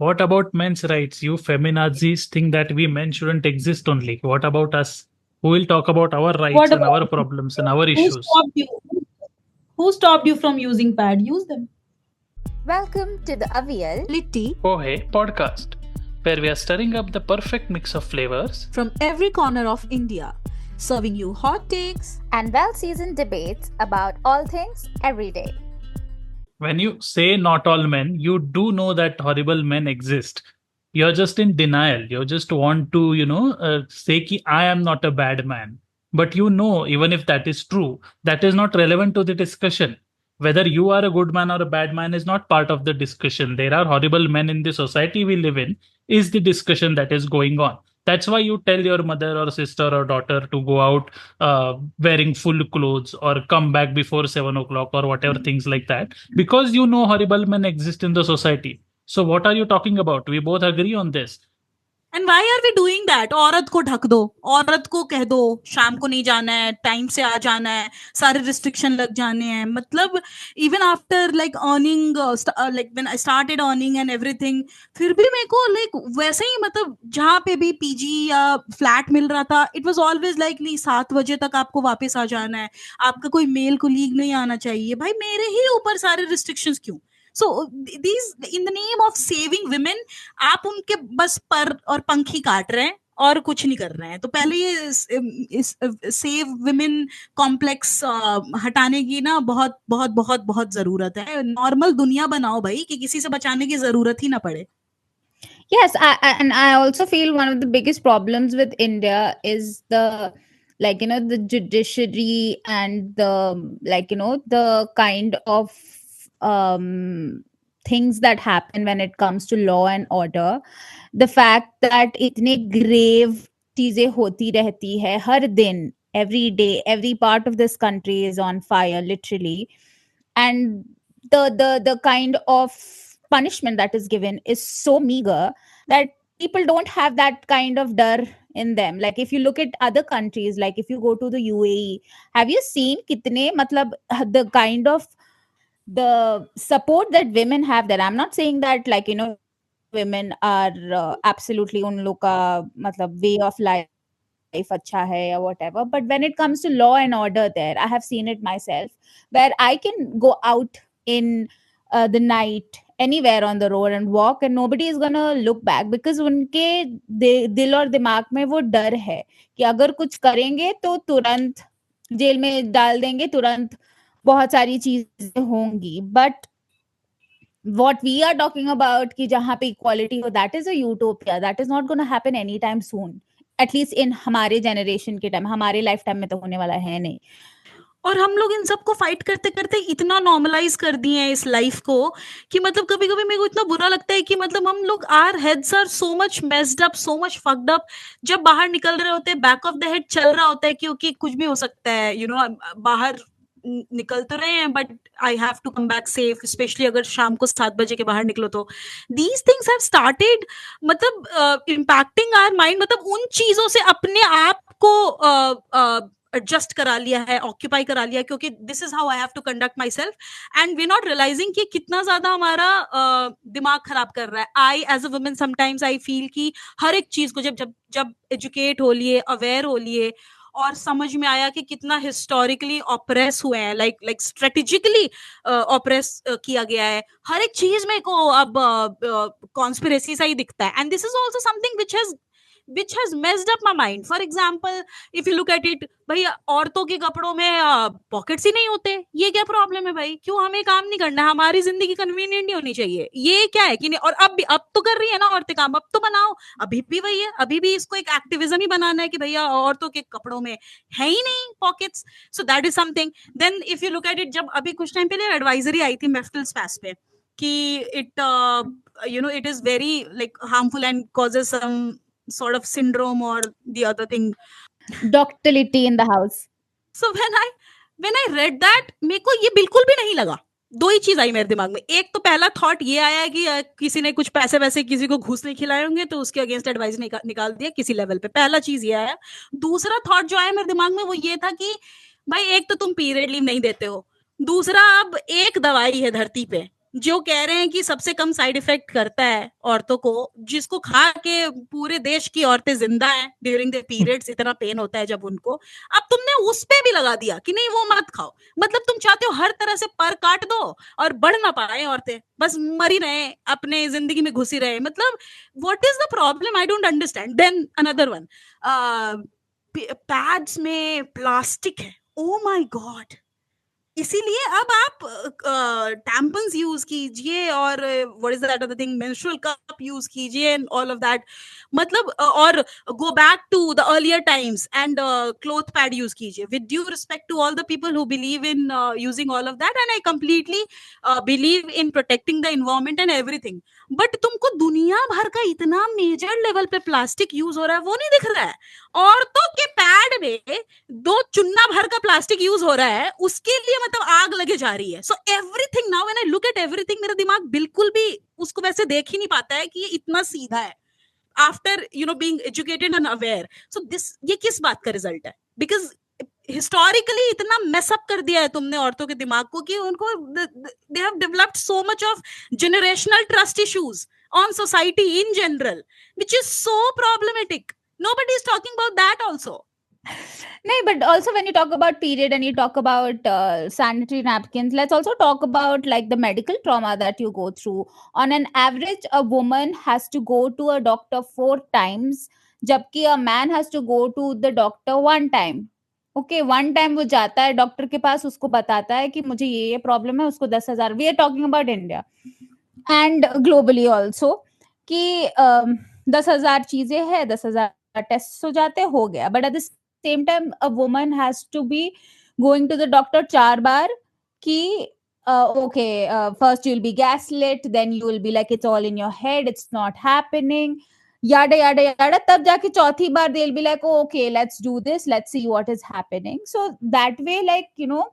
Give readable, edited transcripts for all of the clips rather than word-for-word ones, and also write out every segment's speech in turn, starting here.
What about men's rights? You feminazis think that we men shouldn't exist only. What about us? Who will talk about our rights What and about our problems and our who issues? stopped you? Who stopped you from using pad? Use them. Welcome to the Aviyal, Litti Pohe podcast, where we are stirring up the perfect mix of flavors from every corner of India, serving you hot takes and well-seasoned debates about all things every day. When you say not all men, you do know that horrible men exist. You're just in denial. You just want to, say ki I am not a bad man. But even if that is true, that is not relevant to the discussion. Whether you are a good man or a bad man is not part of the discussion. There are horrible men in the society we live in, is the discussion that is going on. That's why you tell your mother or sister or daughter to go out wearing full clothes or come back before 7 o'clock or whatever things like that, because horrible men exist in the society. So what are you talking about? We both agree on this. And why are we doing that? औरत को ढक दो, औरत को कह दो शाम को नहीं जाना है, टाइम से आ जाना है, सारे रिस्ट्रिक्शन लग जाने हैं. मतलब even after like earning, like when I started earning and everything, फिर भी मेरे को लाइक वैसे ही, मतलब जहाँ पे भी पीजी या फ्लैट मिल रहा था, इट वाज ऑलवेज लाइक नहीं 7 बजे तक आपको वापस आ जाना है, आपका कोई मेल कोलीग नहीं आना चाहिए. भाई मेरे ही ऊपर सारे रिस्ट्रिक्शंस क्यों? So these in the name of saving women आप उनके बस पर और पंख ही काट रहे हैं और कुछ नहीं कर रहे हैं. तो पहले ये सेव विमेन कॉम्प्लेक्स हटाने की ना बहुत बहुत बहुत बहुत जरूरत है. नॉर्मल दुनिया बनाओ भाई कि किसी से बचाने की जरूरत ही ना पड़े. Yes, and I also feel one of the biggest problems with India is the, like, the judiciary and the, the kind of things that happen when it comes to law and order. The fact that itne grave चीजें होती रहती है हर दिन, every day, every part of this country is on fire literally, and the kind of punishment that is given is so meager that people don't have that kind of dar in them. Like if you look at other countries, like if you go to the UAE, have you seen kitne matlab the kind of the support that women have there? I'm not saying that, like, women are absolutely un log ka matlab way of life acha hai or whatever, but when it comes to law and order there, I have seen it myself, where I can go out in the night anywhere on the road and walk and nobody is gonna look back, because उनके दिल और दिमाग में वो डर है कि अगर कुछ करेंगे तो तुरंत जेल में डाल देंगे, तुरंत बहुत सारी चीजें होंगी. But what we are talking about कि जहाँ पे equality हो, that is a utopia, that is not going to happen anytime soon, at least in हमारे generation के टाइम, हमारे लाइफ टाइम में तो होने वाला है नहीं. और हम लोग इन सबको फाइट करते करते इतना नॉर्मलाइज कर दिए हैं इस लाइफ को कि मतलब कभी कभी मेरे को इतना बुरा लगता है कि मतलब हम लोग, our heads are so much messed up, so much fucked up. जब बाहर निकल रहे होते हैं बैक ऑफ द हेड चल रहा होता है क्योंकि कुछ भी हो सकता है, बाहर निकल तो रहे हैं but I have to come back safe, specially अगर शाम को 7 बजे के बाहर निकलो तो दीज थिंग्स हैव स्टार्टेड मतलब इम्पैक्टिंग आवर माइंड. मतलब उन चीजों से अपने आप को एडजस्ट करा लिया है, ऑक्यूपाई करा लिया, क्योंकि this is how I have to conduct myself, and we not realizing कि कितना ज्यादा हमारा दिमाग खराब कर रहा है. I as a women sometimes I feel कि हर एक चीज को जब जब जब एजुकेट हो लिए, अवेयर हो लिए और समझ में आया कि कितना हिस्टोरिकली ऑपरेस हुए हैं, लाइक स्ट्रेटेजिकली ऑपरेस किया गया है, हर एक चीज में को अब कॉन्स्पिरेसी सा ही दिखता है. And this is also something which has messed up my mind. For example, if you look at it, भाई औरतों के कपड़ों में पॉकेट्स ही नहीं होते, ये क्या प्रॉब्लम है भाई? क्यों हमें काम नहीं करना? हमारी जिंदगी कन्वीनियंट नहीं होनी चाहिए? ये क्या है कि नहीं? और अब तो कर रही है ना औरतें काम, अब तो बनाओ. अभी भी वही है, अभी भी इसको एक एक्टिविज्म ही बनाना है कि भैया औरतों के कपड़ों में है ही नहीं pockets. So that is something. Then if you look at it, जब अभी कुछ टाइम पहले एडवाइजरी आई थी मेफ्टिल स्पैस पे कि it is very like harmful and causes some sort of syndrome or the other thing. Doctility in the house. So when I read that, मेरे को ये बिल्कुल भी नहीं लगा. दो ही चीज आई मेरे दिमाग में. एक तो पहला थॉट ये आया कि किसी ने कुछ पैसे वैसे किसी को घूस नहीं खिलाए होंगे तो उसके अगेंस्ट एडवाइस निकाल दिया किसी लेवल पे. पहला चीज ये आया. दूसरा थॉट जो आया मेरे दिमाग में वो ये था कि भाई एक तो तुम पीरियड लीव नहीं देते हो, दूसरा अब एक दवाई है धरती पे जो कह रहे हैं कि सबसे कम साइड इफेक्ट करता है औरतों को, जिसको खा के पूरे देश की औरतें जिंदा हैं ड्यूरिंग द पीरियड्स, इतना पेन होता है जब उनको, अब तुमने उस पे भी लगा दिया कि नहीं वो मत खाओ। मतलब तुम चाहते हो हर तरह से पर काट दो और बढ़ ना पाए औरतें, बस मरी रहे, अपने जिंदगी में घुसी रहे। मतलब what is the problem, I don't understand. Then another one, pads में प्लास्टिक है, ओ माय गॉड। इसीलिए अब आप टैम्पन्स यूज कीजिए और what is that other thing, menstrual cup use कीजिए एंड ऑल ऑफ दैट। मतलब और go back to the earlier times and cloth pad use कीजिए, with due respect to all the people who believe in using all of that, and I completely believe in protecting the environment and everything. But तुमको दुनिया भर का इतना major level पे plastic use हो रहा है वो नहीं दिख रहा है। औरतों के पैड में 2 चुन्ना भर का प्लास्टिक यूज हो रहा है, उसके लिए मतलब आग लगे जा रही है। So everything now when I look at everything, मेरा दिमाग बिल्कुल भी उसको वैसे देख ही नहीं पाता है कि ये इतना सीधा है after being educated and aware. So this, ये किस बात का रिजल्ट है? बिकॉज हिस्टोरिकली इतना मेसअप कर दिया है तुमने औरतों के दिमाग को कि उनको they have developed so much of generational trust issues on society in general, which is so problematic. Nobody is talking about that also. No, but also when you talk about period and you talk about sanitary napkins, let's also talk about like the medical trauma that you go through. On an average, a woman has to go to a doctor 4 times, जबकि a man has to go to the doctor 1 time. Okay, 1 time वो जाता है doctor के पास, उसको बताता है कि मुझे ये प्रॉब्लम है, उसको 10,000, we are talking about India and globally also, कि 10,000 चीजें हैं, 10,000 टेस्ट हो जाते, हो गया। But at the same time a woman has to be going to the doctor 4 बार कि okay, first you will be gaslit, then you will be like it's all in your head, it's not happening, yada yada yada, तब जाके चौथी बार they'll be like, oh, okay, let's do this, let's see what is happening. So that way, like, you know,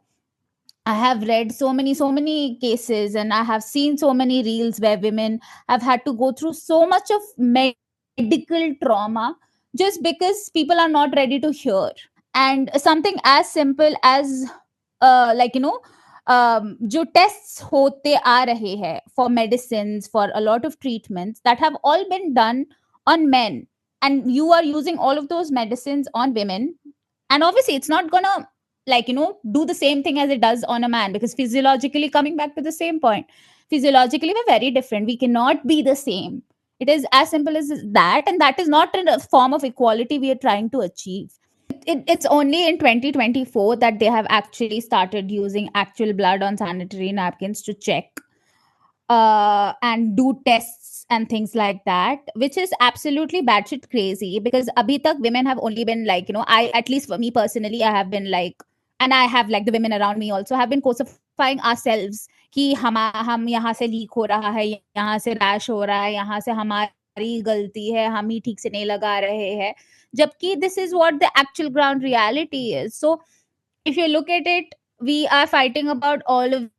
I have read so many cases and I have seen so many reels where women have had to go through so much of medical trauma just because people are not ready to hear. And something as simple as like, you know, जो tests होते आ रहे हैं for medicines, for a lot of treatments that have all been done on men, and you are using all of those medicines on women, and obviously it's not gonna, like, you know, do the same thing as it does on a man, because physiologically, coming back to the same point, physiologically we're very different, we cannot be the same. It is as simple as that, and that is not a form of equality we are trying to achieve. It's only in 2024 that they have actually started using actual blood on sanitary napkins to check and do tests and things like that, which is absolutely batshit crazy, because abhi tak women have only been like, you know, I, at least for me personally, I have been like, and I have, like, the women around me also have been crucifying ourselves कि हम यहाँ से leak हो रहा है, यहाँ से rash हो रहा है, यहाँ से हमारी गलती है, हम ही ठीक से नहीं लगा रहे हैं, जबकि this is what the actual ground reality is. So if you look at it, we are fighting about all of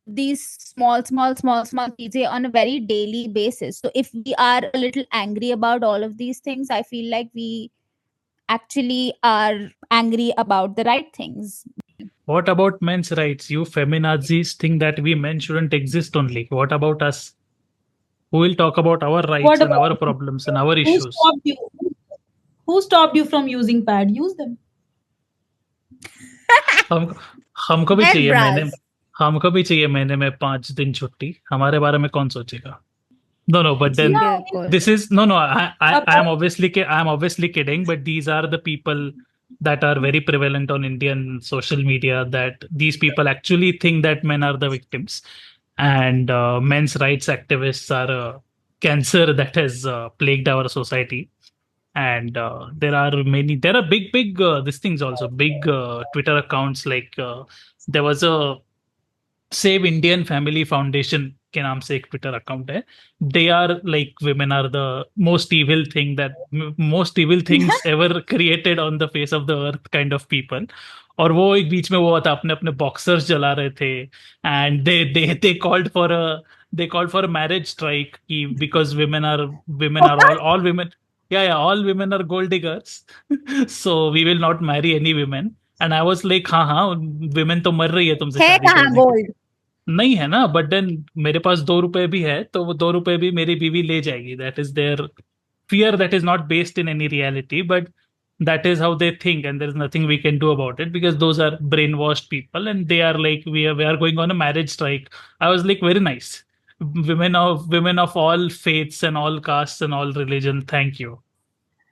these small चीजें on a very daily basis. So if we are a little angry about all of these things, I feel like we actually are angry about the right things. What about men's rights? You feminazis think that we men shouldn't exist only. What about us? Who will talk about our rights What and about our problems and our who issues? stopped you? Who stopped you from using pad? Use them. हम हमको भी And चाहिए महीने bras. हमको भी चाहिए महीने में 5 दिन छुट्टी, हमारे बारे में कौन सोचेगा? No, but then बिल्कुल. this is no. I am obviously kidding, but these are the people that are very prevalent on Indian social media, that these people actually think that men are the victims, and men's rights activists are a cancer that has plagued our society. And there are big these things also, big Twitter accounts, like there was a save Indian family foundation के नाम से एक Twitter account है. They are like women are the most evil things ever created on the face of the earth kind of people. और वो एक बीच में वो था, अपने अपने बॉक्सर्स जला रहे थे, and they called for marriage strike कि because women are all women, yeah, all women are gold diggers. So we will not marry any women. And I was like, हाँ, women तो मर रही है तुमसे है शादी कहाँ करने के. gold? नहीं है ना, बट देन मेरे पास 2 रुपए भी है तो वो 2 रुपए भी मेरी बीवी ले जाएगी. That is their fear that is not based in any reality, but that is how they think, and there is nothing we can do about it because those are brainwashed people, and they are like, we are going on a marriage strike. I was like, very nice. Women of all faiths and all castes and all religion, thank you.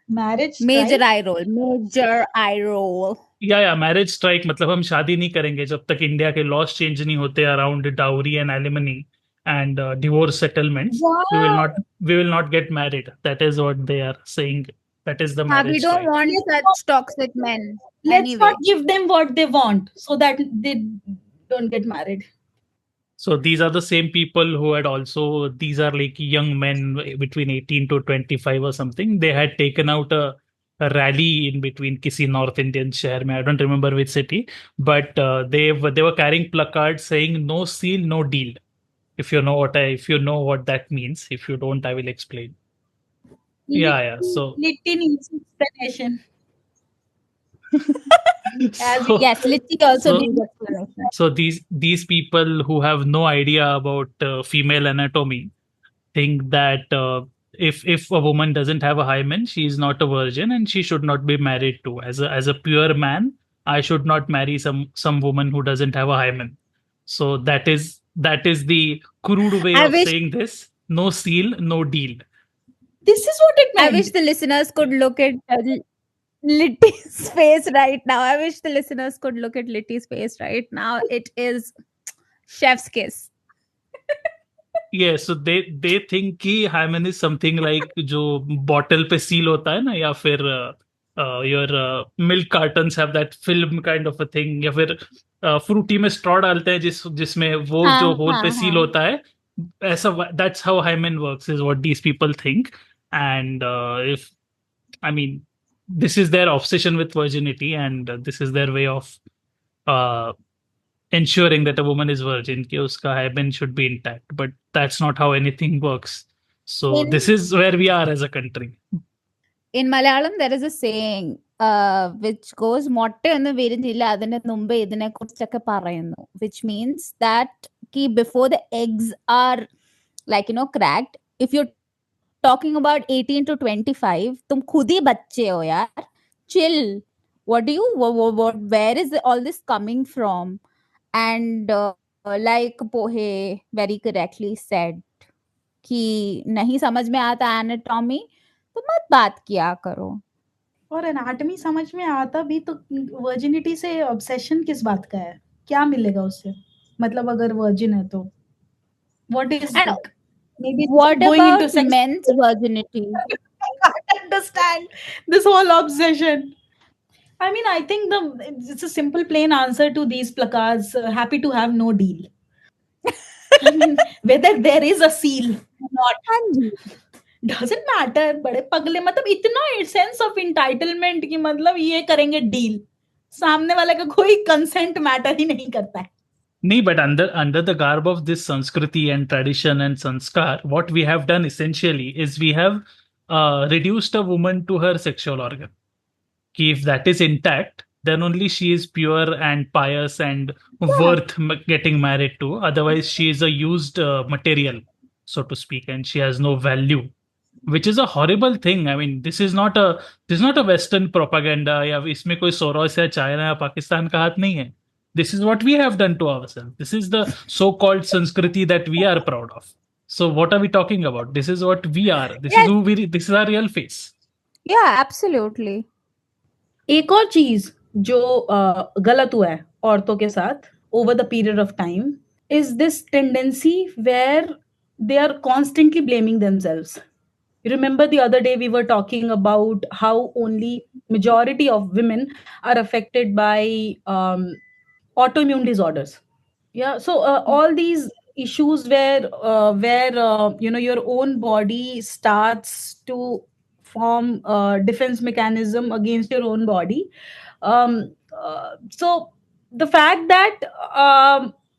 Marriage Major strike? eye roll. Major eye roll. या marriage strike मतलब हम शादी नहीं करेंगे जब तक India के laws change नहीं होते around dowry and alimony and divorce settlements. we will Wow. not we will not get married. That is what they are saying. That is the We marriage don't strike. want Let's such toxic men. let's Anyway. not give them what they want so that they don't get married. So these are the same people who had also, these are like young men between 18 to 25 or something. They had taken out a rally in between kisi North Indian shahar mein. I don't remember which city, but they were carrying placards saying no seal, no deal. If you know what that means. If you don't, I will explain. Yeah. So Litti needs explanation. As so Yes, Litti also so needs explanation. so these people who have no idea about female anatomy think that if a woman doesn't have a hymen, she is not a virgin and she should not be married to. As a pure man, I should not marry some woman who doesn't have a hymen. So that is the crude way I of wish saying this. No seal, no deal. this is what it I meant. wish the listeners could look at Litty's face right now. I wish the listeners could look at Litty's face right now. It is chef's kiss. Yeah, so they think कि hymen is something like जो bottle पे seal होता है ना, या फिर your milk cartons have that film kind of a thing, या फिर फ्रूटी में straw डालते हैं जिसमें वो जो हाँ hole पे हाँ seal हाँ होता है. ऐसा, that's how hymen works, is what these people think. And if I mean, this is their obsession with virginity, and this is their way of uh, ensuring that a woman is virgin, कि उसका hymen should be intact. But that's not how anything works. So this in is where we are as a country. in Malayalam there is a saying which goes മൊട്ട ഒന്നും വിരിഞ്ഞില്ല അതിന് മുമ്പ് ഇതിനെ കുറിച്ചൊക്കെ പറയുന്നു, which means that ki before the eggs are like cracked, if you're talking about 18 to 25, तुम खुद ही बच्चे हो यार, chill. What do you what where is all this coming from? And like Pohe very correctly said कि नहीं समझ में आता एनाटॉमी तो मत बात किया करो. और एनाटॉमी समझ में आता भी तो वर्जिनिटी से ऑब्सेशन किस बात का है? क्या मिलेगा उससे? मतलब अगर वर्जिन है तो what is And like maybe what going into about sex? men's virginity? I can't understand this whole obsession. I mean, I think it's a simple, plain answer to these placards. Happy to have no deal. I mean, whether there is a seal or not हाँ जी. doesn't matter. बड़े पगले मतलब इतना sense of entitlement कि मतलब ये करेंगे deal, सामने वाले का कोई कंसेंट मैटर ही नहीं करता है. Nee, but under the garb of this Sanskriti and tradition and sanskar, what we have done essentially is we have reduced a woman to her sexual organ. Ki if that is intact, then only she is pure and pious and worth getting married to. Otherwise, she is a used material, so to speak, and she has no value, which is a horrible thing. I mean, this is not a Western propaganda. या इसमें कोई Soros या China या पाकिस्तान का हाथ नहीं है. This is what we have done to ourselves. This is the so-called Sanskriti that we are proud of. So what are we talking about? This is what we are. This is Yes. who we. This is our real face. Yeah, absolutely. एक और चीज जो गलत हुआ है औरतों के साथ over the period of time is this tendency where they are constantly blaming themselves. You remember the other day we were talking about how only majority of women are affected by autoimmune disorders. Yeah, so all these issues where your own body starts to form a defense mechanism against your own body. So the fact that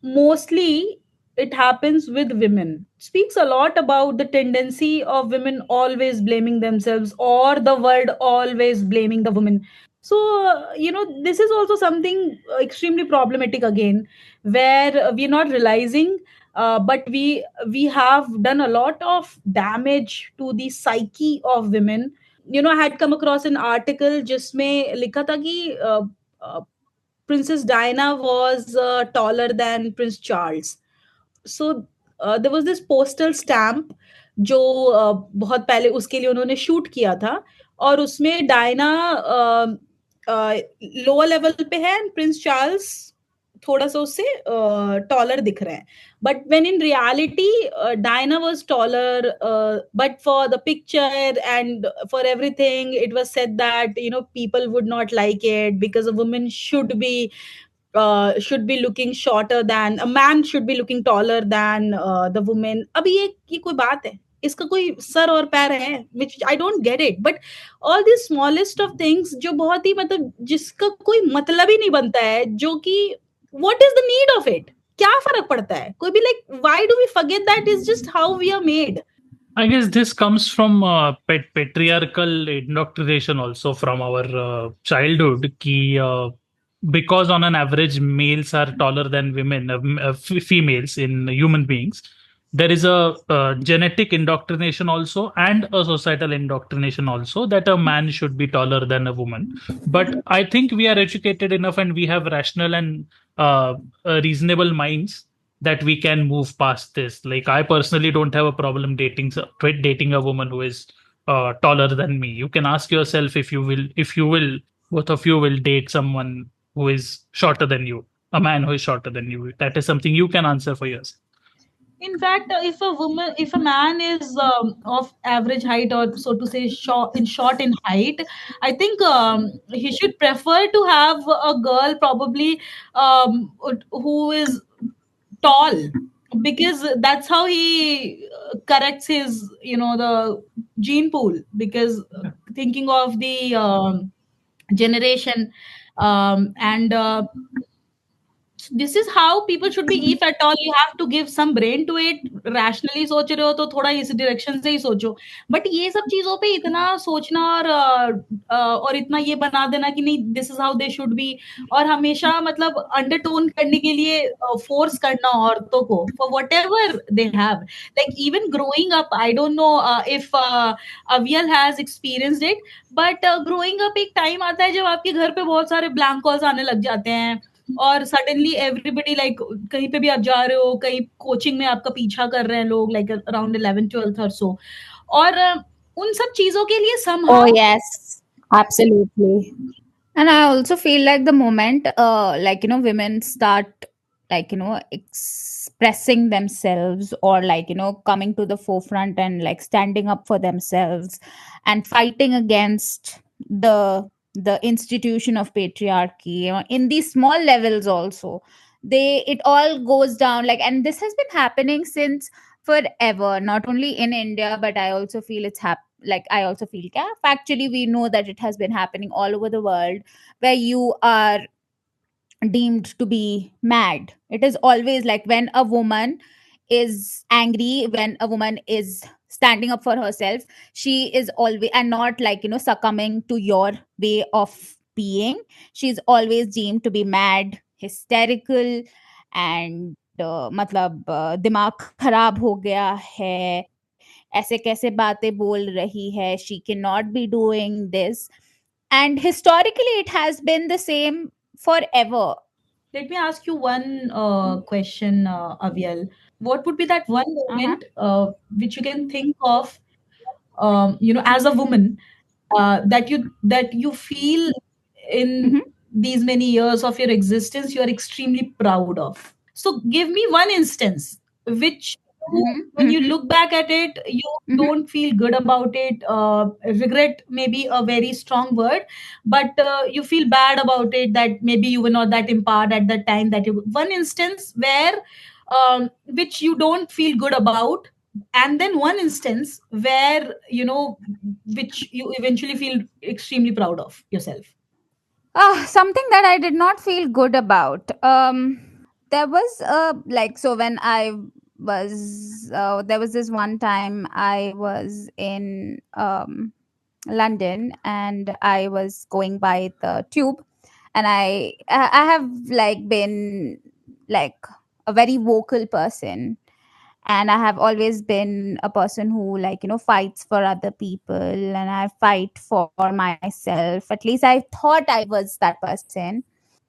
mostly it happens with women speaks a lot about the tendency of women always blaming themselves or the world always blaming the woman. So this is also something extremely problematic again, where we're not realizing, but we have done a lot of damage to the psyche of women. I had come across an article जिसमें लिखा था कि Princess Diana was taller than Prince Charles. So there was this postal stamp जो बहुत पहले उसके लिए उन्होंने शूट किया था, और उसमें डायना लोअर लेवल पे है एंड प्रिंस चार्ल्स थोड़ा सा उससे टॉलर दिख रहे हैं. But when in reality Diana was taller, but for the picture and for everything it was said that people would not like it because a woman should be looking shorter than a man, should be looking taller than the woman. अभी ये कोई बात है? इसका कोई sir और पैर है? which I don't get it. But all these smallest of things जो बहुत ही मतलब जिसका कोई मतलब ही नहीं बनता है, जो कि what is the need of it? क्या फर्क पड़ता है? कोई भी like why do we forget that is just how we are made? I guess this comes from patriarchal indoctrination also from our childhood. Because on an average, males are taller than women, females in human beings. There is a genetic indoctrination also and a societal indoctrination also that a man should be taller than a woman. But I think we are educated enough and we have rational and reasonable minds that we can move past this. Like I personally don't have a problem dating a woman who is taller than me. You can ask yourself if you will, both of you will date someone who is shorter than you, a man who is shorter than you. That is something you can answer for yourself. In fact, if a man is of average height, or so to say, short in height, I think he should prefer to have a girl probably who is tall, because that's how he corrects his, the gene pool. Because thinking of the generation, and this is how people should be. If at all you have to give some brain to it, rationally सोच रहे हो तो थोड़ा इस direction से ही सोचो. But ये सब चीजों पे इतना सोचना और इतना ये बना देना कि नहीं this is how they should be, और हमेशा मतलब undertone करने के लिए force करना औरतों को for whatever they have. Like even growing up, I don't know if Aviyal has experienced it, but growing up एक time आता है जब आपके घर पे बहुत सारे blank calls आने लग जाते हैं, और सडनली एवरीबडी लाइक कहीं पे भी आप जा रहे हो, कहीं कोचिंग में आपका पीछा कर रहे हैं लोग, लाइक अराउंड 11th 12th और सो, और उन सब चीजों के लिए Oh, somehow yes, absolutely. And I also feel like the moment, women start, expressing themselves, or coming to the forefront and standing up for themselves and fighting against the institution of patriarchy, in these small levels also, it all goes down, and this has been happening since forever, not only in India, but I also feel I also feel, yeah, factually, we know that it has been happening all over the world, where you are deemed to be mad. It is always like when a woman is angry, when a woman is standing up for herself, she is always, and not succumbing to your way of being, she's always deemed to be mad, hysterical, and मतलब दिमाग खराब हो गया है, ऐसे कैसे बातें बोल रही है, she cannot be doing this. And historically it has been the same forever. let me ask you one question, Avyal. What would be that one moment which you can think of, as a woman, that you feel in Mhm. these many years of your existence you are extremely proud of? So give me one instance which when you look back at it, you Mhm. don't feel good about it. Regret maybe a very strong word, but you feel bad about it, that maybe you were not that empowered at that time. That you, one instance where which you don't feel good about, and then one instance where which you eventually feel extremely proud of yourself. Something that I did not feel good about. There was so when I was there was this one time I was in London, and I was going by the tube, and I have like been like a very vocal person, and I have always been a person who, like, fights for other people, and I fight for myself. At least I thought I was that person.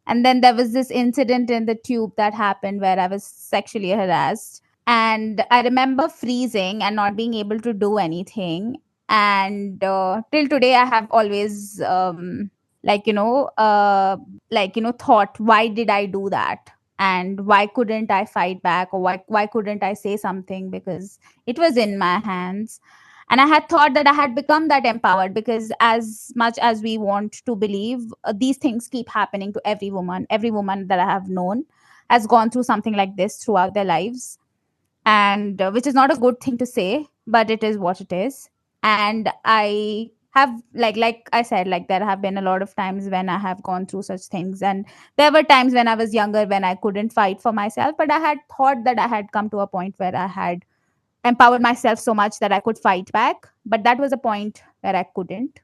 And then there was this incident in the tube that happened where I was sexually harassed. And I remember freezing and not being able to do anything. And till today, I have always, like, thought, why did I do that? And why couldn't I fight back, or why couldn't I say something, because it was in my hands. And I had thought that I had become that empowered, because as much as we want to believe, these things keep happening to every woman that I have known has gone through something like this throughout their lives. And which is not a good thing to say, but it is what it is. And I have, like I said, like, there have been a lot of times when I have gone through such things. And there were times when I was younger when I couldn't fight for myself, but I had thought that I had come to a point where I had empowered myself so much that I could fight back. But that was a point where I couldn't.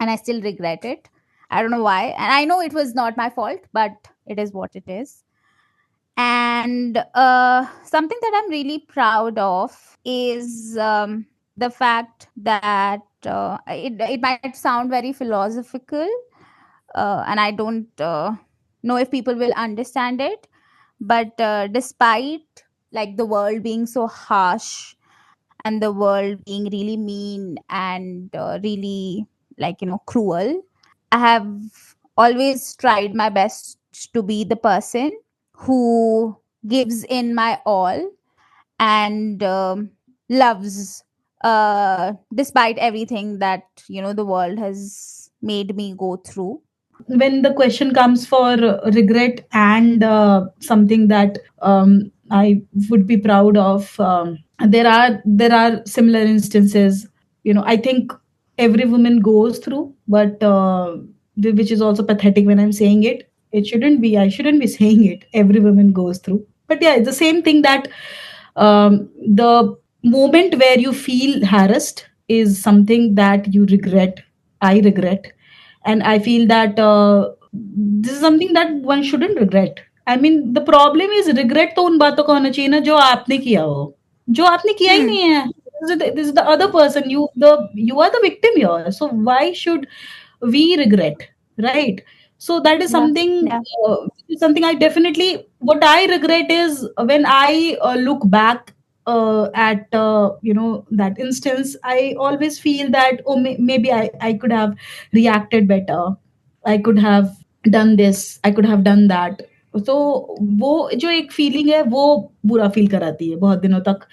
And I still regret it. I don't know why. And I know it was not my fault, but it is what it is. And something that I'm really proud of is the fact that it might sound very philosophical, and I don't know if people will understand it. But despite, like, the world being so harsh, and the world being really mean and really, like, cruel, I have always tried my best to be the person who gives in my all, and loves, despite everything that the world has made me go through. When the question comes for regret and something that I would be proud of, there are similar instances. I think every woman goes through, but which is also pathetic when I'm saying it. It shouldn't be. I shouldn't be saying it. Every woman goes through, but yeah, it's the same thing that the moment where you feel harassed is something that you regret. I regret, and I feel that this is something that one shouldn't regret. I mean, the problem is regret तो उन बातों का होना चाहिए ना जो आपने किया हो, जो आपने किया ही नहीं है. This is the other person. You are the victim here. So why should we regret, right? So that is Yeah, something. yeah. Something I definitely. What I regret is when I look back at that instance, I always feel that, oh, maybe I could have reacted better. I could have done this. I could have done that. तो वो जो एक feeling है वो बुरा feel कराती है बहुत दिनों तक.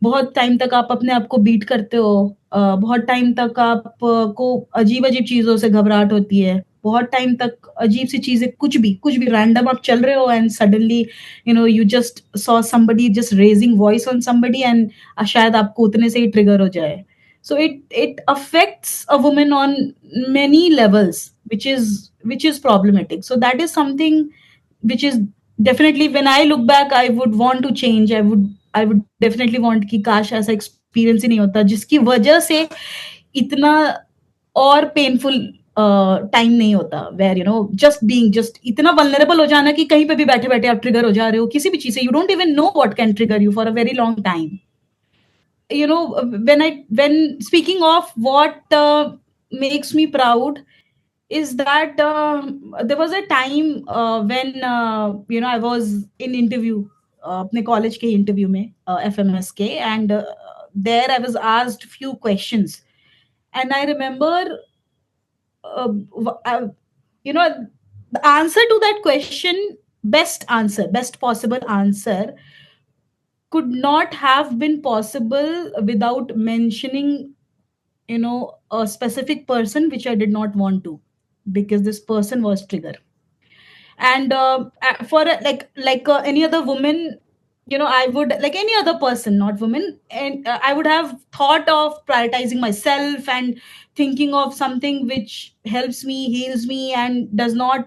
बहुत टाइम तक आप अपने आप को बीट करते हो. बहुत टाइम तक आप को अजीब अजीब चीजों से घबराहट होती है. बहुत टाइम तक अजीब सी चीजें, कुछ भी रैंडम आप चल रहे हो and suddenly you just saw somebody just raising voice on somebody and शायद आपको उतने से ही ट्रिगर हो जाए. So it affects a woman on many levels, which is problematic. So that is something which is definitely, when I look back, I would want to change. I would definitely want कि काश ऐसा experience ही नहीं होता जिसकी वजह से इतना और painful टाइम नहीं होता, where just इतना vulnerable हो जाना कि कहीं पे भी बैठे बैठे आप ट्रिगर हो जा रहे हो किसी भी चीज से. You don't even know what can trigger you for a very long time. When speaking of what makes me proud is that there was a time when I was in interview, अपने college के interview में, FMS के, and there I was asked few questions, and I remember you know the answer to that question, best possible answer, could not have been possible without mentioning a specific person which I did not want to, because this person was trigger. And for any other woman, I would, like any other person, not woman, and I would have thought of prioritizing myself and thinking of something which helps me, heals me, and does not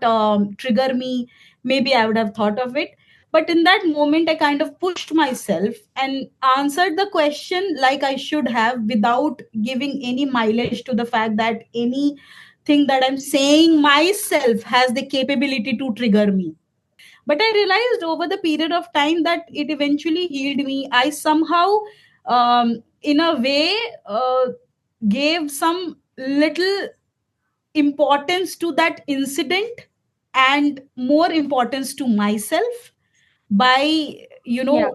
trigger me. Maybe I would have thought of it. But in that moment, I kind of pushed myself and answered the question like I should have, without giving any mileage to the fact that anything that I'm saying myself has the capability to trigger me. But I realized over the period of time that it eventually healed me. I somehow, in a way, gave some little importance to that incident and more importance to myself by, Yeah.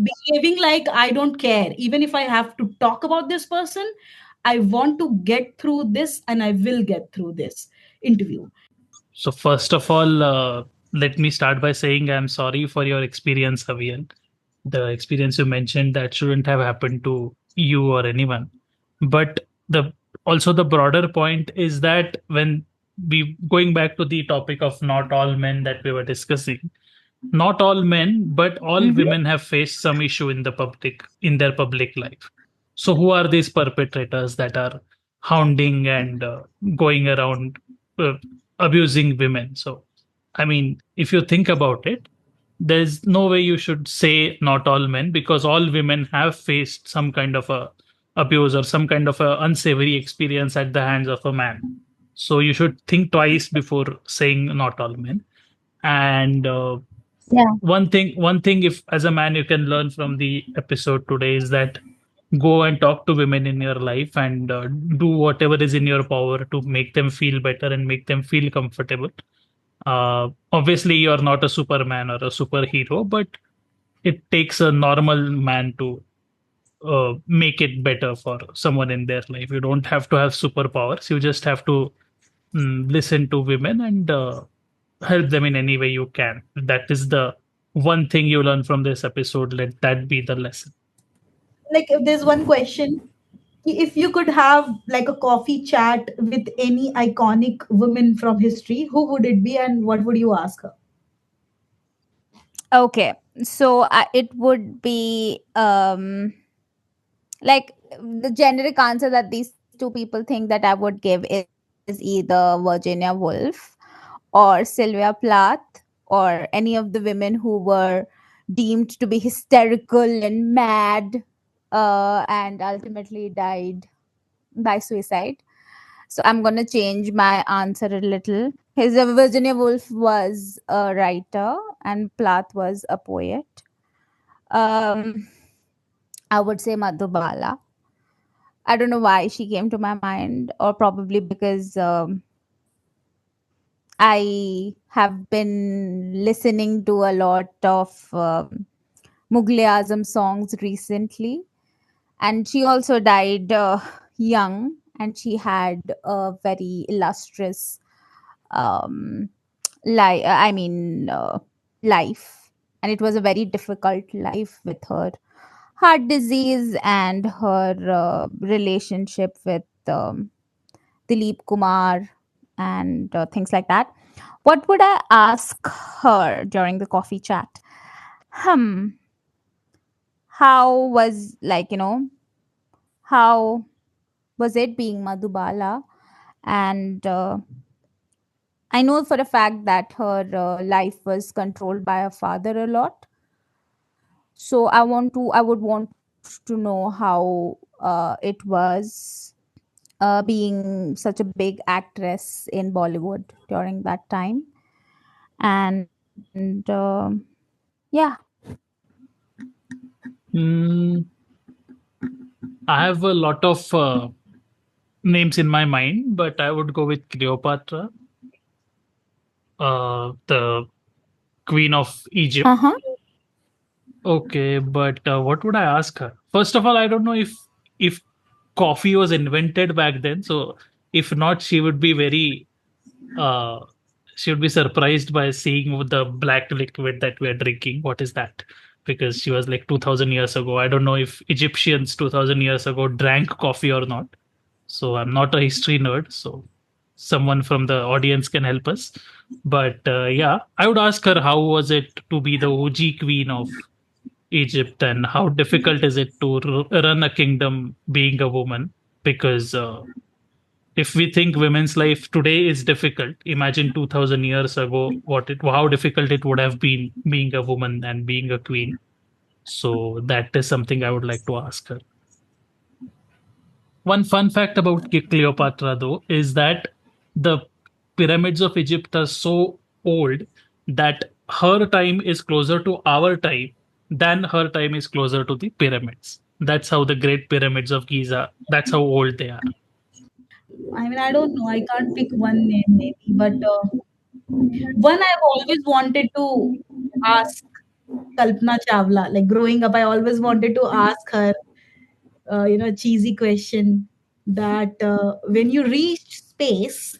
behaving like I don't care. Even if I have to talk about this person, I want to get through this and I will get through this interview. So first of all, let me start by saying I'm sorry for your experience, Aviyal. The experience you mentioned, that shouldn't have happened to you or anyone. But the also the broader point is that when we going back to the topic of not all men that we were discussing, not all men, but all Mm-hmm. women have faced some issue in their public life. So who are these perpetrators that are hounding and going around uh, abusing women? So, I mean, if you think about it, there's no way you should say not all men, because all women have faced some kind of a abuse or some kind of a unsavory experience at the hands of a man. So you should think twice before saying not all men. And Yeah. one thing, if as a man you can learn from the episode today, is that go and talk to women in your life and do whatever is in your power to make them feel better and make them feel comfortable. Obviously you're not a superman or a superhero, but it takes a normal man to make it better for someone in their life. You don't have to have superpowers, you just have to listen to women and help them in any way you can. That is the one thing you learn from this episode. Let that be the lesson. Like, if there's one question, if you could have like a coffee chat with any iconic woman from history, who would it be and what would you ask her? Okay. So it would be like the generic answer that these two people think that I would give is either Virginia Woolf or Sylvia Plath or any of the women who were deemed to be hysterical and mad and ultimately died by suicide. So I'm going to change my answer a little. His Virginia Woolf was a writer and Plath was a poet. Um, I would say Madhubala. I don't know why she came to my mind, or probably because I have been listening to a lot of Mughal Azam songs recently, and she also died young, and she had a very illustrious um, I mean, life, and it was a very difficult life with her heart disease and her relationship with Dilip Kumar and things like that. What would I ask her during the coffee chat? Hmm. How was, like, how was it being Madhubala? And I know for a fact that her life was controlled by her father a lot. So I would want to know how it was being such a big actress in Bollywood during that time. And yeah. Mm, I have a lot of names in my mind, but I would go with Cleopatra, the Queen of Egypt. Uh-huh. Okay, but what would I ask her? First of all, I don't know if coffee was invented back then. So if not, uh, she would be surprised by seeing the black liquid that we're drinking. What is that? Because she was like 2000 years ago. I don't know if Egyptians 2000 years ago drank coffee or not. So I'm not a history nerd. So someone from the audience can help us. But yeah, I would ask her how was it to be the OG queen of Egypt, and how difficult is it to run a kingdom being a woman? Because If we think women's life today is difficult, imagine 2000 years ago how difficult it would have been being a woman and being a queen. So that is something I would like to ask her. One fun fact about Cleopatra, though, is that the pyramids of Egypt are so old that her time is closer to our time than her time is closer to the pyramids. That's how the Great Pyramids of Giza, that's how old they are. I mean, I don't know. I can't pick one name, maybe, but one I've always wanted to ask Kalpana Chawla. Like growing up, I always wanted to ask her, a cheesy question that when you reached space,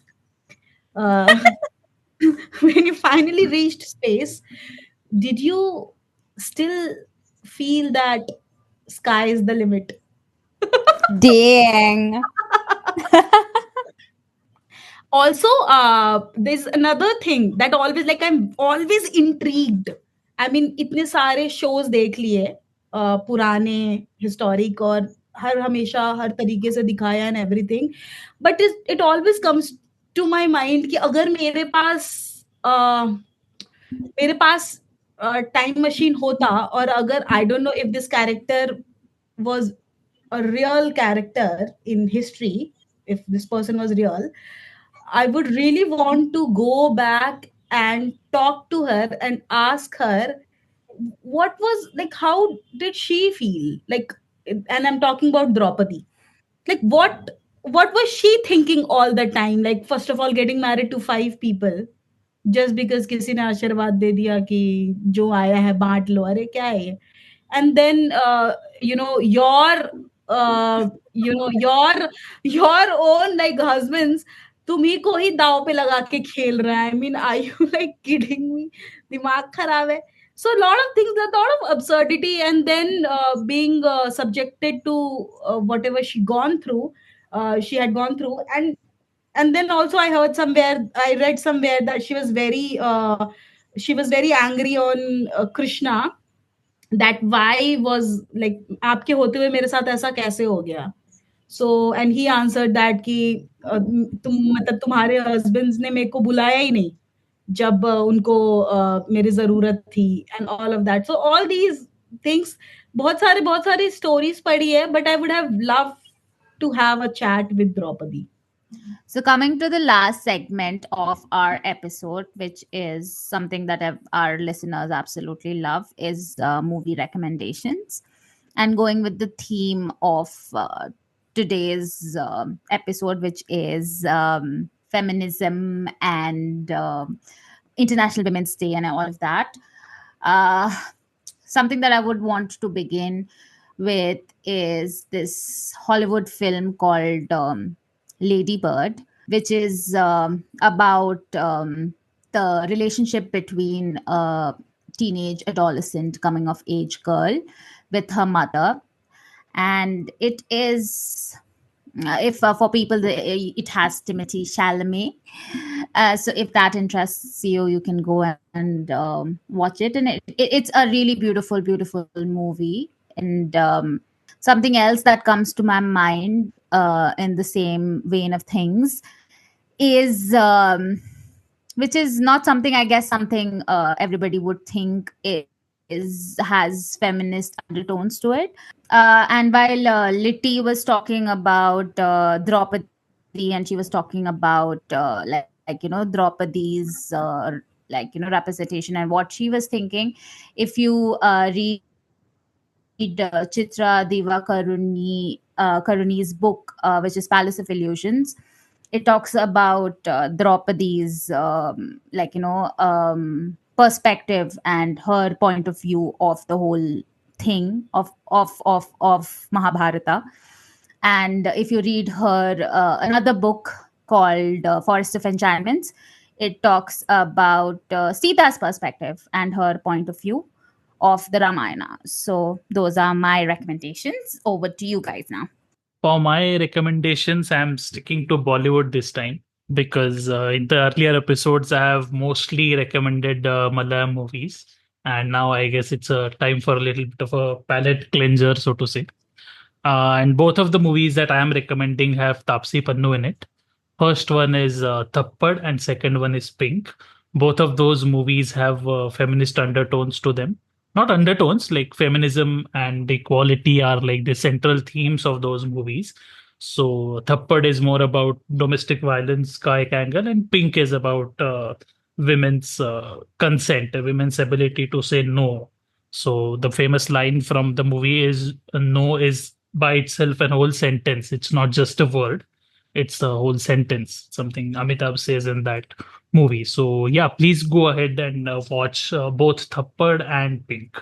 uh, when you finally reached space, did you still feel that sky is the limit? Dang. Also, there's another thing that always, like, I'm always intrigued. I mean, इतने सारे shows देख लिए, पुराने historic, और हर हमेशा हर तरीके से दिखाया and everything, but it always comes to my mind कि अगर मेरे पास टाइम मशीन होता, और अगर I don't know if this character was a real character in history, if this person was real, I would really want to go back and talk to her and ask her what was, like, how did she feel? Like, and I'm talking about Draupadi. Like, what was she thinking all the time? Like, first of all, getting married to 5 people just because किसी ने आशीर्वाद दे दिया कि जो आया है बांट लो, अरे क्या है ये? And then your own, like, husbands तुम्ही को ही दाव पे लगा के खेल रहा है. I mean, are you like kidding me? दिमाग खराब है. So a lot of things, a lot of absurdity, and then being subjected to whatever she had gone through, and then also I read somewhere that she was very angry on Krishna, that why was, like, आपके होते हुए मेरे साथ ऐसा कैसे हो गया. So and he answered that कि तुम, मतलब तुम्हारे husbands ने मेरे को बुलाया ही नहीं जब उनको मेरी जरूरत थी, and all of that. So all these things, बहुत सारी stories पढ़ी है, but I would have loved to have a chat with Draupadi. So, coming to the last segment of our episode, which is something that our listeners absolutely love, is movie recommendations. And going with the theme of today's episode, which is feminism and International Women's Day and all of that. Something that I would want to begin with is this Hollywood film called Lady Bird, which is about the relationship between a teenage adolescent coming of age girl with her mother. And it is, if for people, it has Timothée Chalamet. So if that interests you, you can go and watch it. And it's a really beautiful, beautiful movie. And something else that comes to my mind in the same vein of things is, which is not something, I guess, something everybody would think has feminist undertones to it. And while Litti was talking about Draupadi, and she was talking about Draupadi's representation and what she was thinking, if you read Chitra Karuni's book, which is Palace of Illusions, it talks about Draupadi's perspective and her point of view of the whole thing of Mahabharata. And if you read her another book called Forest of Enchantments, it talks about Sita's perspective and her point of view of the Ramayana. So those are my recommendations. Over to you guys now. For my recommendations, I'm sticking to Bollywood this time because in the earlier episodes, I have mostly recommended Malayalam movies. And now I guess it's a time for a little bit of a palate cleanser, so to say. And both of the movies that I am recommending have Tapsi Pannu in it. First one is Thappad and second one is Pink. Both of those movies have feminist undertones to them. Not undertones, like feminism and equality are like the central themes of those movies. So Thappad is more about domestic violence, kayak angle, and Pink is about women's consent, women's ability to say no. So the famous line from the movie is no is by itself an whole sentence. It's not just a word, it's a whole sentence, something Amitabh says in that movie. So yeah, please go ahead and watch both Thappad and Pink.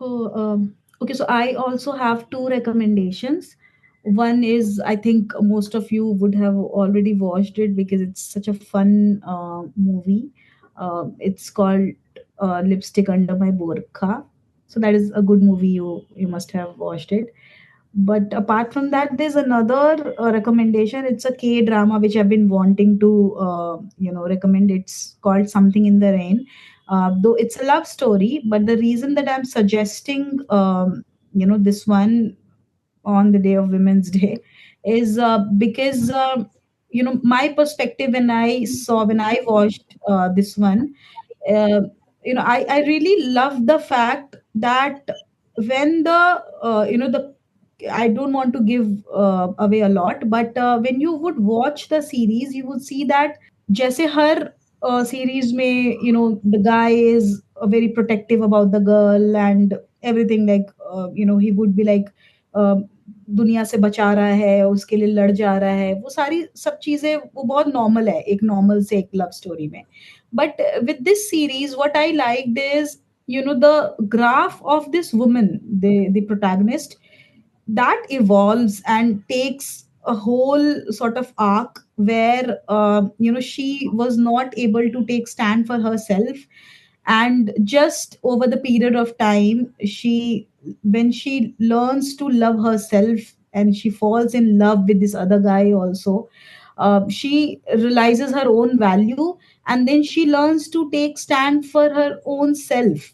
Oh, okay, so I also have two recommendations. One is, I think most of you would have already watched it because it's such a fun movie. It's called Lipstick Under My Burqa. So that is a good movie. You must have watched it. But apart from that, there's another recommendation. It's a K drama which I've been wanting to recommend. It's called Something in the Rain. Though it's a love story, but the reason that I'm suggesting this one on the day of Women's Day is because my perspective when I watched this one, uh, I really love the fact that when the the I don't want to give away a lot, but when you would watch the series, you would see that जैसे हर series में the guy is very protective about the girl and everything, like he would be like uh, दुनिया से बचा रहा है, उसके लिए लड़ जा रहा है, वो सारी सब चीजें वो बहुत नॉर्मल है एक नॉर्मल से एक लव स्टोरी में. But with this series what I liked is the graph of this woman, the protagonist, that evolves and takes a whole sort of arc where she was not able to take stand for herself, and just over the period of time, when she learns to love herself and she falls in love with this other guy also, she realizes her own value, and then she learns to take stand for her own self,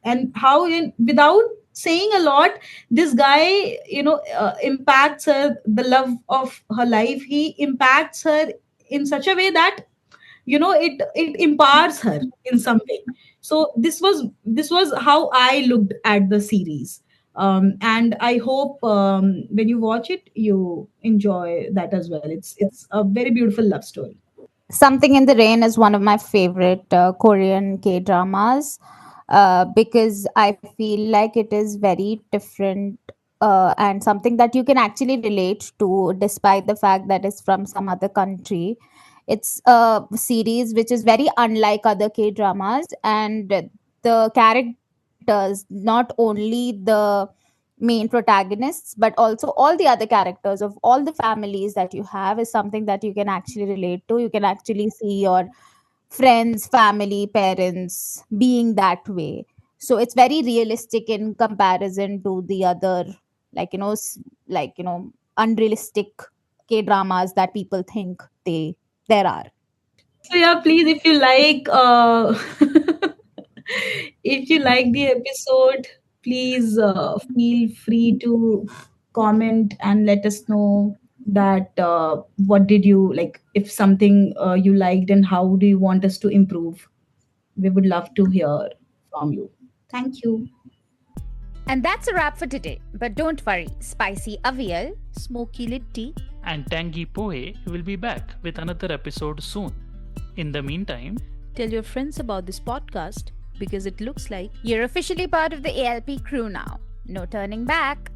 and how, without saying a lot, this guy impacts her, the love of her life, he impacts her in such a way that it empowers her in some way. So this was how I looked at the series, and I hope when you watch it you enjoy that as well. It's a very beautiful love story. Something in the Rain is one of my favorite Korean K dramas because I feel like it is very different and something that you can actually relate to, despite the fact that it's from some other country. It's a series which is very unlike other K dramas, and the characters, not only the main protagonists but also all the other characters of all the families that you have, is something that you can actually relate to. You can actually see your friends, family, parents being that way. So it's very realistic in comparison to the other, like unrealistic K dramas that people think there are. So yeah, please, if you like if you like the episode, please feel free to comment and let us know that what did you like, if something you liked, and how do you want us to improve. We would love to hear from you. Thank you. And that's a wrap for today. But don't worry, Spicy Aviyal, Smoky Litti. And Tangy Pohe will be back with another episode soon. In the meantime, Tell your friends about this podcast because it looks like you're officially part of the ALP crew now. No turning back.